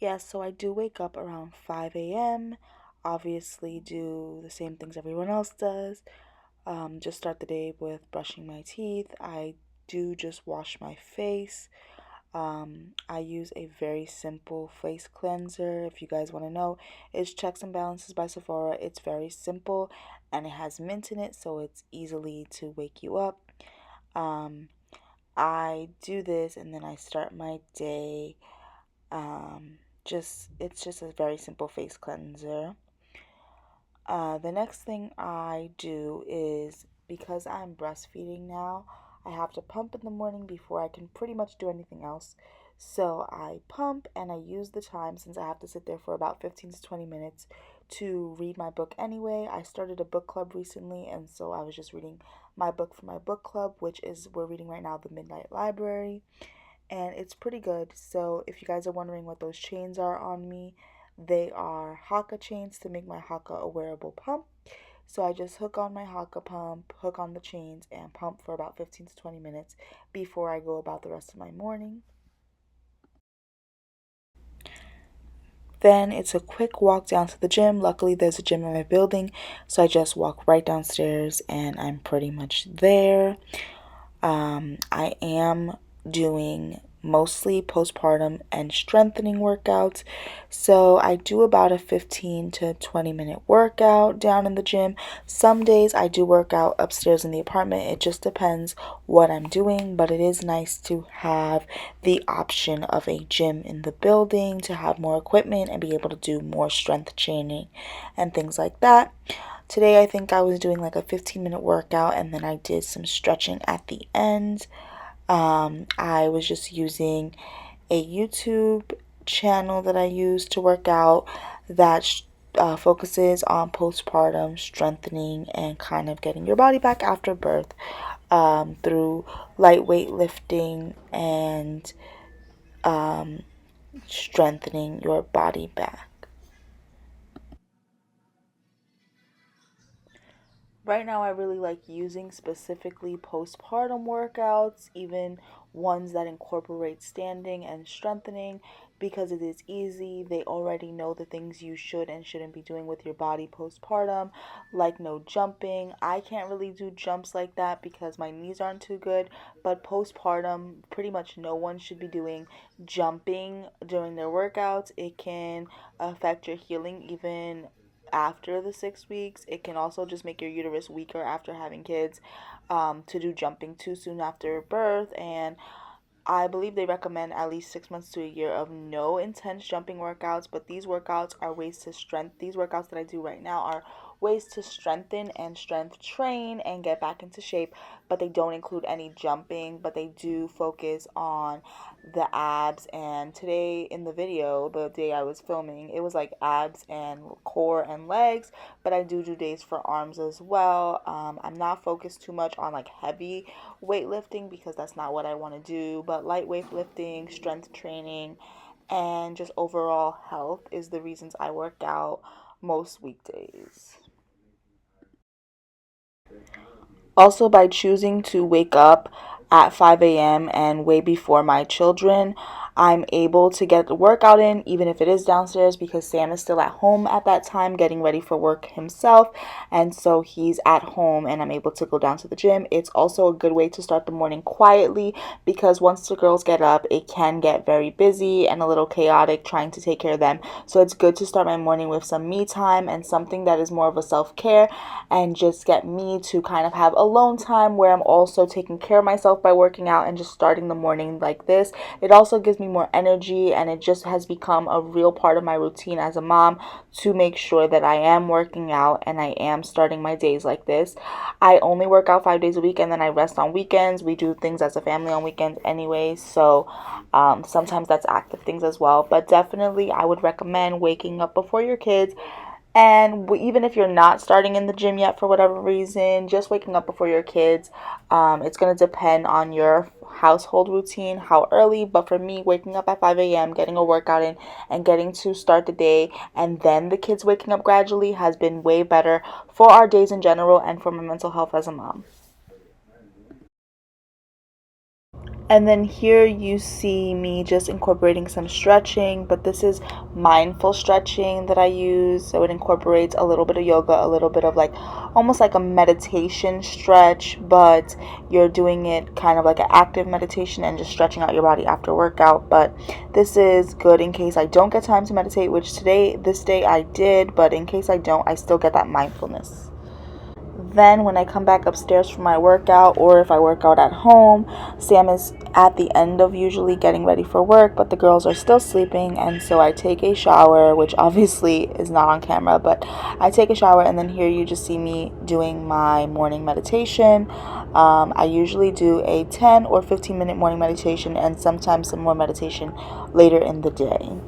Yeah, so I do wake up around 5 a.m. Obviously, do the same things everyone else does. Just start the day with brushing my teeth. I do just wash my face. I use a very simple face cleanser. If you guys want to know, it's Checks and Balances by Sephora. It's very simple and it has mint in it, so it's easily to wake you up. Um, I do this and then I start my day. It's just a very simple face cleanser. The next thing I do is because I'm breastfeeding now, I have to pump in the morning before I can pretty much do anything else. So I pump and I use the time since I have to sit there for about 15 to 20 minutes to read my book anyway. I started a book club recently, and so I was just reading my book for my book club, which is we're reading right now, The Midnight Library, and it's pretty good. So if you guys are wondering what those chains are on me, they are Haka chains to make my Haka a wearable pump. So I just hook on my Haka pump, hook on the chains, and pump for about 15 to 20 minutes before I go about the rest of my morning. Then it's a quick walk down to the gym. Luckily, there's a gym in my building, so I just walk right downstairs and I'm pretty much there. I am doing mostly postpartum and strengthening workouts. So I do about a 15 to 20-minute workout down in the gym. Some days I do work out upstairs in the apartment. It just depends what I'm doing, but it is nice to have the option of a gym in the building to have more equipment and be able to do more strength training and things like that. Today, I think I was doing like a 15-minute workout and then I did some stretching at the end. I was just using a YouTube channel that I use to work out that focuses on postpartum strengthening and kind of getting your body back after birth through lightweight lifting and um, strengthening your body back. Right now, I really like using specifically postpartum workouts, even ones that incorporate standing and strengthening, because it is easy. They already know the things you should and shouldn't be doing with your body postpartum, like no jumping. I can't really do jumps like that because my knees aren't too good, but postpartum, pretty much no one should be doing jumping during their workouts. It can affect your healing even after the 6 weeks. It can also just make your uterus weaker after having kids, to do jumping too soon after birth. And I believe they recommend at least 6 months to a year of no intense jumping workouts, but these workouts are ways to strengthen. These workouts that I do right now are ways to strengthen and strength train and get back into shape, but they don't include any jumping, but they do focus on the abs. And today in the video, the day I was filming, it was like abs and core and legs, but I do days for arms as well. I'm not focused too much on like heavy weightlifting because that's not what I want to do, but light weightlifting, strength training, and just overall health is the reasons I work out most weekdays. Also, by choosing to wake up at 5 a.m. and way before my children, I'm able to get the workout in, even if it is downstairs, because Sam is still at home at that time getting ready for work himself. And so he's at home and I'm able to go down to the gym. It's also a good way to start the morning quietly because once the girls get up, it can get very busy and a little chaotic trying to take care of them. So it's good to start my morning with some me time and something that is more of a self-care and just get me to kind of have alone time where I'm also taking care of myself by working out and just starting the morning like this. It also gives me more energy and it just has become a real part of my routine as a mom to make sure that I am working out and I am starting my days like this. I only work out 5 days a week and then I rest on weekends. We do things as a family on weekends anyway, so sometimes that's active things as well. But definitely I would recommend waking up before your kids, and even if you're not starting in the gym yet for whatever reason, just waking up before your kids, it's going to depend on your household routine, how early. But for me, waking up at 5 a.m., getting a workout in, and getting to start the day, and then the kids waking up gradually has been way better for our days in general and for my mental health as a mom. And then here you see me just incorporating some stretching, but this is mindful stretching that I use. So it incorporates a little bit of yoga, a little bit of like almost like a meditation stretch, but you're doing it kind of like an active meditation and just stretching out your body after workout. But this is good in case I don't get time to meditate, which this day I did, but in case I don't, I still get that mindfulness. Then when I come back upstairs from my workout, or if I work out at home, Sam is at the end of usually getting ready for work, but the girls are still sleeping, and so I take a shower, which obviously is not on camera, but I take a shower, and then here you just see me doing my morning meditation. I usually do a 10 or 15-minute morning meditation, and sometimes some more meditation later in the day.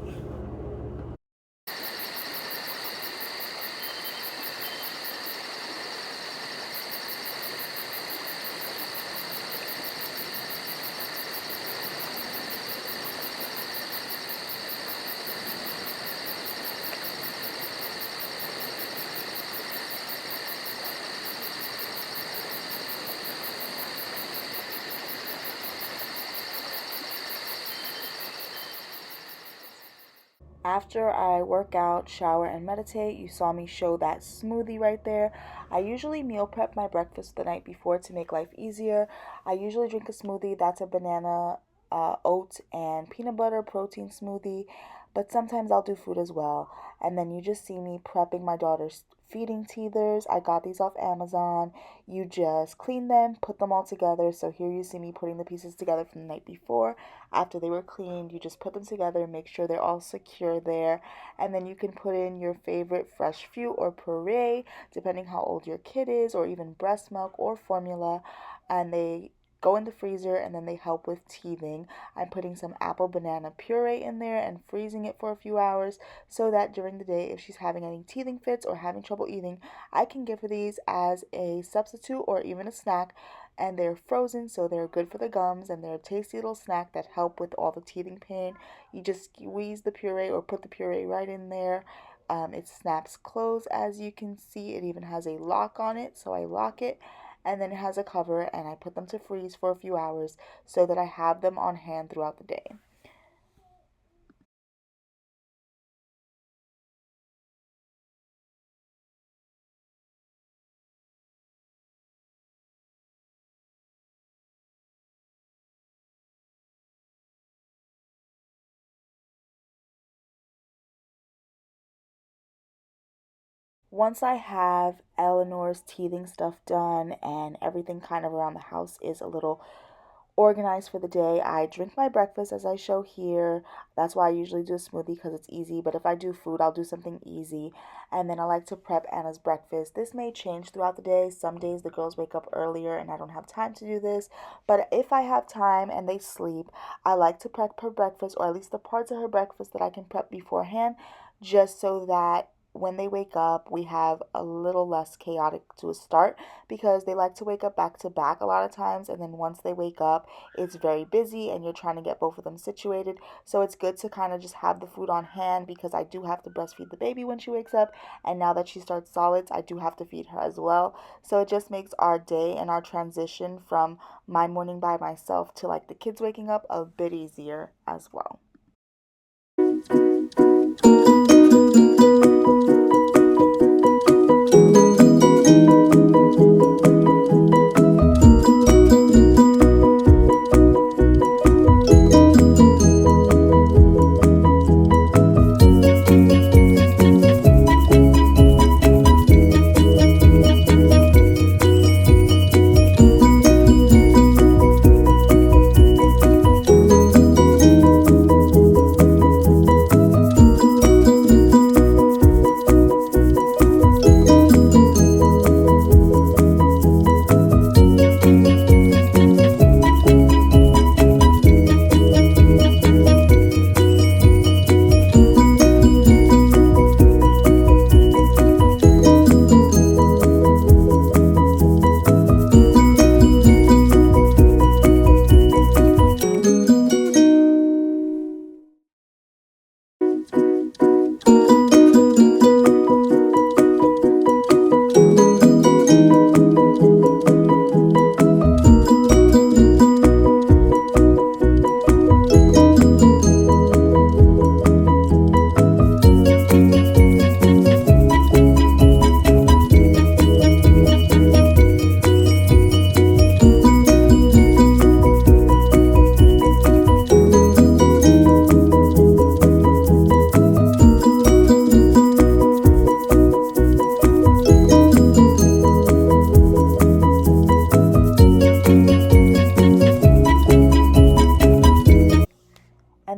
After I work out, shower, and meditate, you saw me show that smoothie right there. I usually meal prep my breakfast the night before to make life easier. I usually drink a smoothie that's a banana, oat, and peanut butter protein smoothie, but sometimes I'll do fruit as well. And then you just see me prepping my daughter's feeding teethers. I got these off Amazon. You just clean them, put them all together. So here you see me putting the pieces together from the night before. After they were cleaned, you just put them together, make sure they're all secure there, and then you can put in your favorite fresh fruit or puree, depending how old your kid is, or even breast milk or formula, and they go in the freezer and then they help with teething. I'm putting some apple banana puree in there and freezing it for a few hours so that during the day, if she's having any teething fits or having trouble eating, I can give her these as a substitute or even a snack. And they're frozen, so they're good for the gums, and they're a tasty little snack that help with all the teething pain. You just squeeze the puree or put the puree right in there. It snaps closed, as you can see. It even has a lock on it, so I lock it, and then it has a cover, and I put them to freeze for a few hours so that I have them on hand throughout the day. Once I have Eleanor's teething stuff done and everything kind of around the house is a little organized for the day, I drink my breakfast as I show here. That's why I usually do a smoothie because it's easy. But if I do food, I'll do something easy. And then I like to prep Anna's breakfast. This may change throughout the day. Some days the girls wake up earlier and I don't have time to do this. But if I have time and they sleep, I like to prep her breakfast, or at least the parts of her breakfast that I can prep beforehand, just so that when they wake up, we have a little less chaotic to a start, because they like to wake up back to back a lot of times, and then once they wake up, it's very busy and you're trying to get both of them situated. So it's good to kind of just have the food on hand, because I do have to breastfeed the baby when she wakes up, and now that she starts solids, I do have to feed her as well. So it just makes our day and our transition from my morning by myself to like the kids waking up a bit easier as well.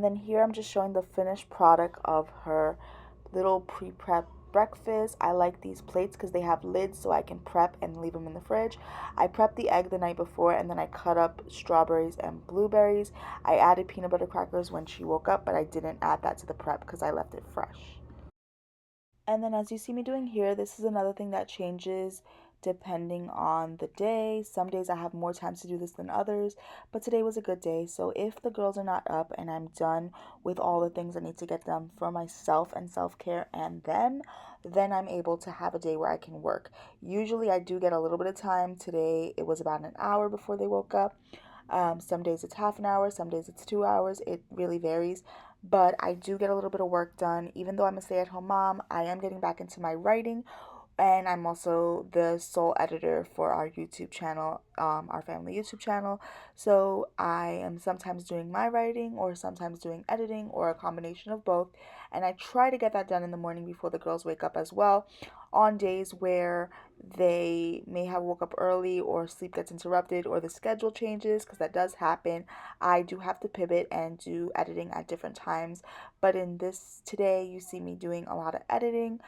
then here I'm just showing the finished product of her little pre-prep breakfast. I like these plates because they have lids so I can prep and leave them in the fridge. I prepped the egg the night before and then I cut up strawberries and blueberries. I added peanut butter crackers when she woke up, but I didn't add that to the prep because I left it fresh. And then as you see me doing here, this is another thing that changes depending on the day. Some days I have more time to do this than others, but today was a good day. So if the girls are not up and I'm done with all the things I need to get done for myself and self-care and them, then I'm able to have a day where I can work. Usually I do get a little bit of time. Today it was about an hour before they woke up. Some days it's half an hour, some days it's 2 hours. It really varies. But I do get a little bit of work done. Even though I'm a stay at home mom, I am getting back into my writing. And I'm also the sole editor for our YouTube channel, our family YouTube channel. So I am sometimes doing my writing or sometimes doing editing or a combination of both. And I try to get that done in the morning before the girls wake up as well. On days where they may have woke up early or sleep gets interrupted or the schedule changes, because that does happen, I do have to pivot and do editing at different times. But in this today, you see me doing a lot of editing.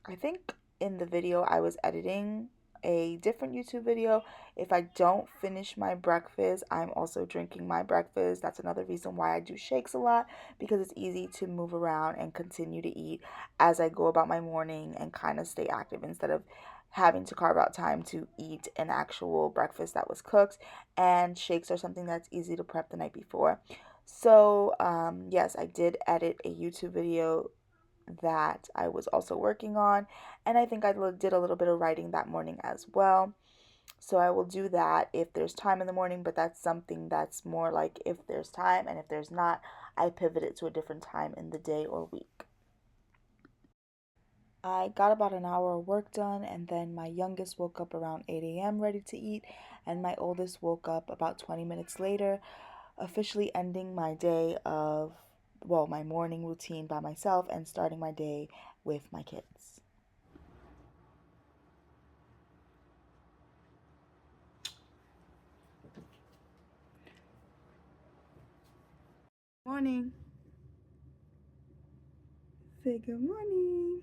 I think in the video I was editing a different YouTube video. If I don't finish my breakfast, I'm also drinking my breakfast. That's another reason why I do shakes a lot, because it's easy to move around and continue to eat as I go about my morning and kind of stay active instead of having to carve out time to eat an actual breakfast that was cooked. And shakes are something that's easy to prep the night before. So yes, I did edit a YouTube video that I was also working on, and I think I did a little bit of writing that morning as well. So I will do that if there's time in the morning, but that's something that's more like if there's time, and if there's not, I pivot it to a different time in the day or week. I got about an hour of work done, and then my youngest woke up around 8 a.m. ready to eat, and my oldest woke up about 20 minutes later, officially ending my day of, well, my morning routine by myself and starting my day with my kids. Morning. Say good morning.